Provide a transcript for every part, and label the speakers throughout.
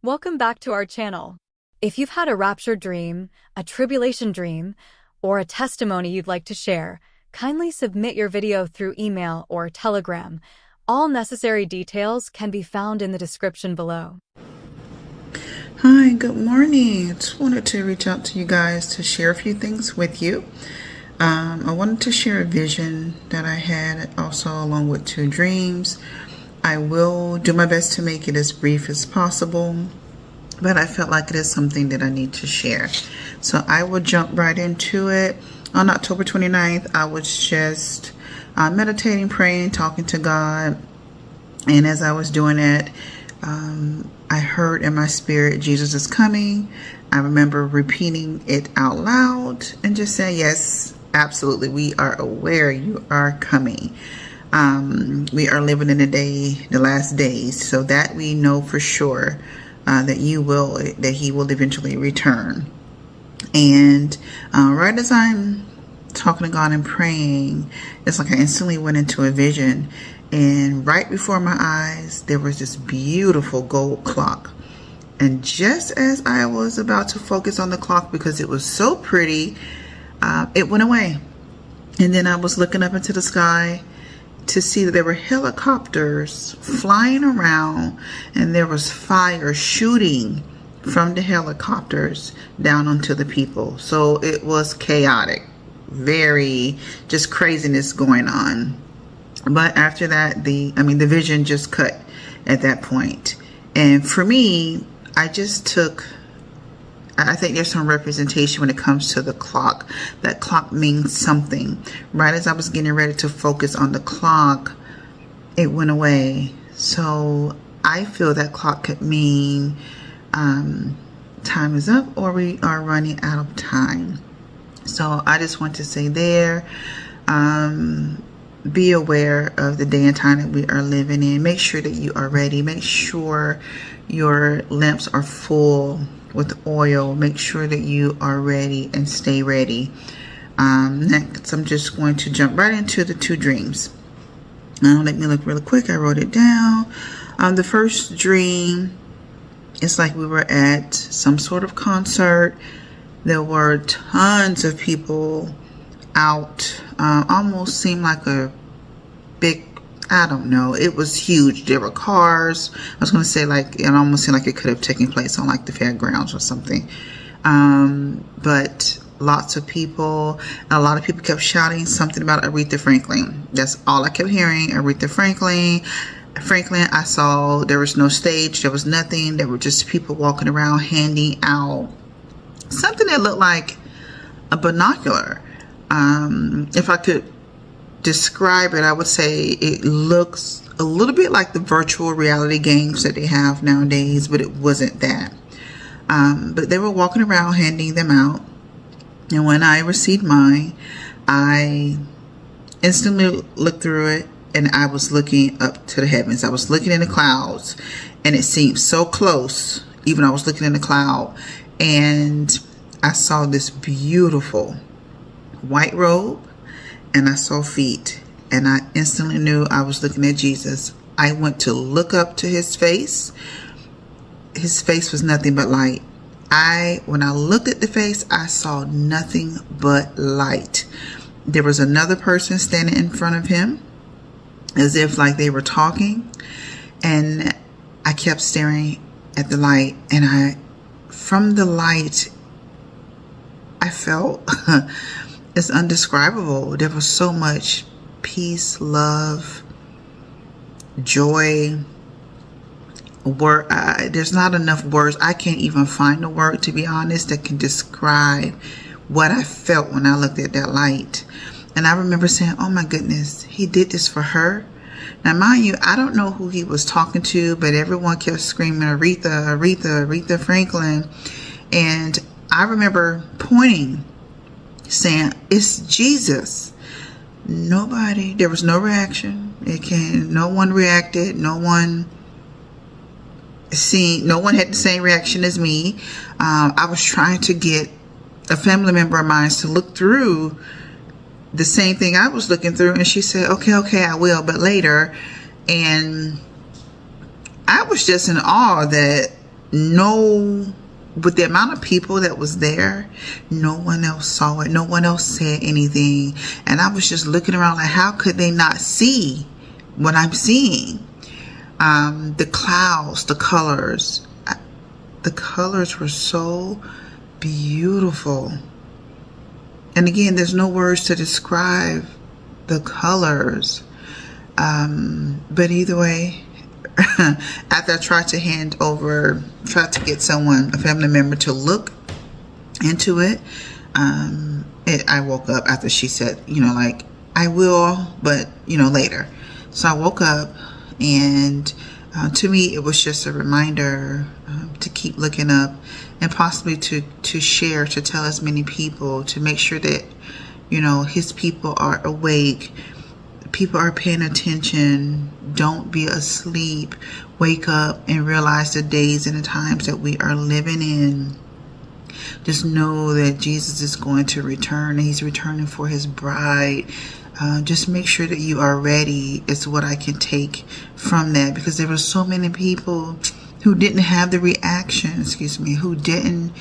Speaker 1: Welcome back to our channel. If you've had a rapture dream, a tribulation dream, or a testimony you'd like to share, kindly submit your video through email or Telegram. All necessary details can be found in the description below.
Speaker 2: Hi, good morning. I just wanted to reach out to you guys to share a few things with you. I wanted to share a vision that I had also along with 2 dreams. I will do my best to make it as brief as possible, but I felt like it is something that I need to share. So I will jump right into it. On October 29th, I was just meditating, praying, talking to God. And as I was doing it, I heard in my spirit, Jesus is coming. I remember repeating it out loud and just saying, yes, absolutely. We are aware you are coming. We are living in the last days, so that we know for sure that he will eventually return. And right as I'm talking to God and praying, it's like I instantly went into a vision, and right before my eyes there was this beautiful gold clock. And just as I was about to focus on the clock because it was so pretty, it went away. And then I was looking up into the sky to see that there were helicopters flying around, and there was fire shooting from the helicopters down onto the people. So it was chaotic, very just craziness going on. But after that, the vision just cut at that point. And for me, I think there's some representation when it comes to the clock. That clock means something. Right as I was getting ready to focus on the clock, it went away. So I feel that clock could mean time is up, or we are running out of time. So I just want to say there, be aware of the day and time that we are living in. Make sure that you are ready. Make sure your lamps are full with oil. Make sure that you are ready and stay ready. Next, I'm just going to jump right into the 2 dreams. Now, let me look really quick. I wrote it down. The first dream, it's like we were at some sort of concert. There were tons of people out. Almost seemed like a big, I don't know, it was huge. There were cars. I was going to say, like, it almost seemed like it could have taken place on like the fairgrounds or something. But lots of people, a lot of people kept shouting something about Aretha Franklin. That's all I kept hearing. Aretha Franklin. I saw there was no stage. There was nothing. There were just people walking around handing out something that looked like a binocular. If I could describe it, I would say it looks a little bit like the virtual reality games that they have nowadays, but it wasn't that. But they were walking around handing them out, and when I received mine, I instantly looked through it, and I was looking up to the heavens. I was looking in the clouds, and it seemed so close. Even I was looking in the cloud, and I saw this beautiful white robe, and I saw feet, and I instantly knew I was looking at Jesus. I went to look up to his face. His face was nothing but light. When I looked at the face, I saw nothing but light. There was another person standing in front of him, as if like they were talking, and I kept staring at the light, and from the light, I felt it's indescribable. There was so much peace, love, joy. There's not enough words. I can't even find a word, to be honest, that can describe what I felt when I looked at that light. And I remember saying, oh my goodness, he did this for her. Now, mind you, I don't know who he was talking to, but everyone kept screaming, Aretha, Aretha, Aretha Franklin. And I remember pointing, saying, it's Jesus. There was no reaction. No one reacted. No one had the same reaction as me. I was trying to get a family member of mine to look through the same thing I was looking through, and she said, okay, I will, but later. And I was just in awe that no, with the amount of people that was there, no one else saw it. No one else said anything. And I was just looking around like, how could they not see what I'm seeing? The clouds, the colors were so beautiful. And again, there's no words to describe the colors. But either way, after I tried to to get someone, a family member, to look into it, I woke up after she said, like, I will, but, later. So I woke up, and to me, it was just a reminder to keep looking up, and possibly to share, to tell as many people, to make sure that, his people are awake. People are paying attention. Don't be asleep. Wake up and realize the days and the times that we are living in. Just know that Jesus is going to return, and he's returning for his bride. Just make sure that you are ready is what I can take from that, because there were so many people who didn't have the reaction, who didn't.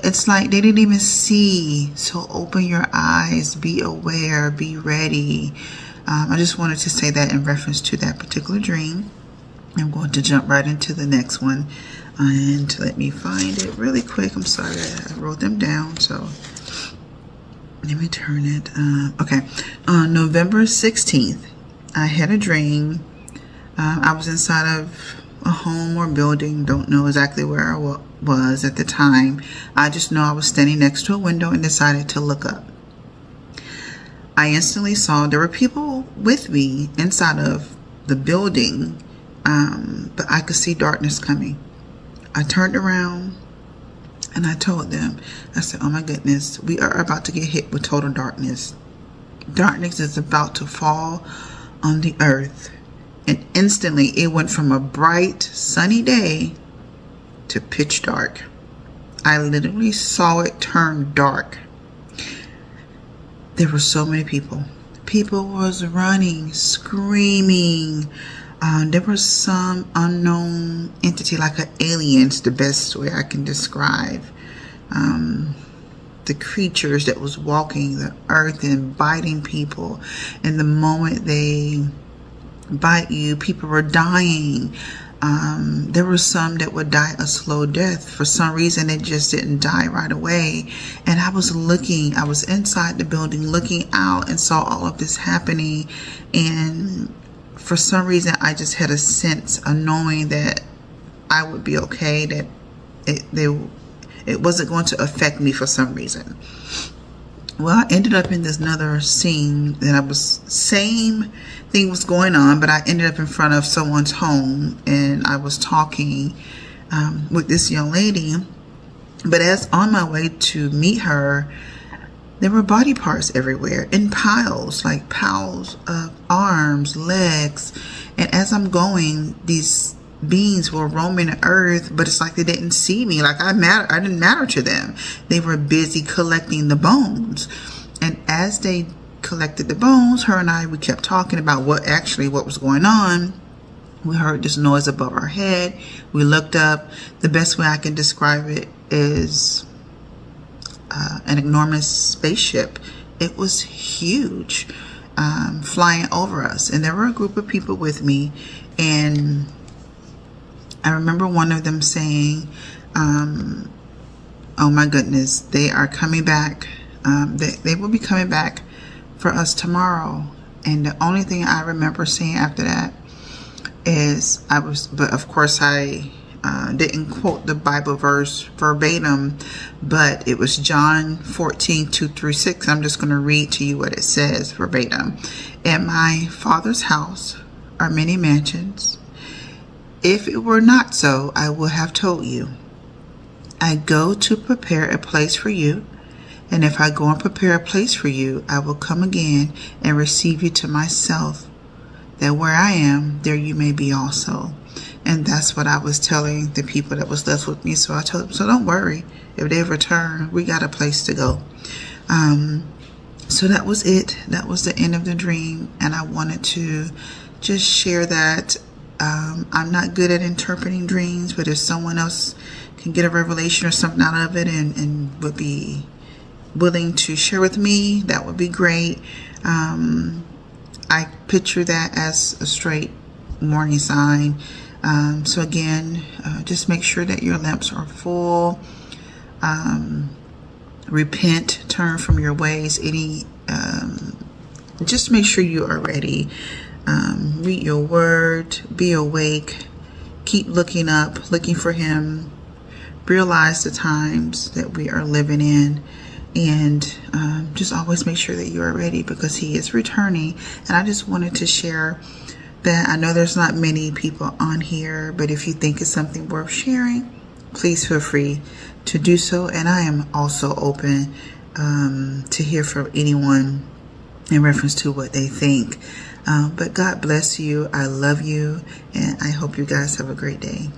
Speaker 2: It's like they didn't even see. So open your eyes, be aware, be ready. I just wanted to say that in reference to that particular dream. I'm going to jump right into the next one. And let me find it really quick. I'm sorry, I wrote them down. So let me turn it. Okay. On November 16th, I had a dream. I was inside of a home or building. Don't know exactly where I was at the time. I just know I was standing next to a window and decided to look up. I instantly saw there were people with me inside of the building, but I could see darkness coming. I turned around and I told them, I said, oh my goodness, we are about to get hit with total darkness. Darkness is about to fall on the earth. And instantly it went from a bright, sunny day to pitch dark. I literally saw it turn dark. There were so many people. People was running, screaming. There was some unknown entity, like an alien, is the best way I can describe. The creatures that was walking the earth and biting people. And the moment they bite you, people were dying. There were some that would die a slow death. For some reason, it just didn't die right away. And I was inside the building looking out and saw all of this happening. And for some reason, I just had a sense, a knowing that I would be okay, that it wasn't going to affect me for some reason. Well, I ended up in this another scene that same thing was going on, but I ended up in front of someone's home, and I was talking with this young lady. But as on my way to meet her, there were body parts everywhere in piles, like piles of arms, legs. And as I'm going, these beings were roaming the earth, but it's like they didn't see me. Like I didn't matter to them. They were busy collecting the bones. And as they collected the bones, her and I, we kept talking about what was going on. We heard this noise above our head. We looked up. The best way I can describe it is an enormous spaceship. It was huge, flying over us. And there were a group of people with me. And I remember one of them saying, oh my goodness, they are coming back. They will be coming back for us tomorrow. And the only thing I remember saying after that is but of course I didn't quote the Bible verse verbatim, but it was John 14:2-6. I'm just going to read to you what it says verbatim. At my Father's house are many mansions. If it were not so, I would have told you. I go to prepare a place for you. And if I go and prepare a place for you, I will come again and receive you to myself, that where I am, there you may be also. And that's what I was telling the people that was left with me. So I told them, so don't worry. If they return, we got a place to go. So that was it. That was the end of the dream. And I wanted to just share that I'm not good at interpreting dreams, but if someone else can get a revelation or something out of it and would be willing to share with me, that would be great. I picture that as a straight warning sign. So again, just make sure that your lamps are full. Repent, turn from your ways. Just make sure you are ready. Read your word, be awake, keep looking up, looking for him. Realize the times that we are living in, and just always make sure that you are ready, because he is returning. And I just wanted to share that. I know there's not many people on here, but if you think it's something worth sharing, please feel free to do so. And I am also open to hear from anyone in reference to what they think. But God bless you. I love you, and I hope you guys have a great day.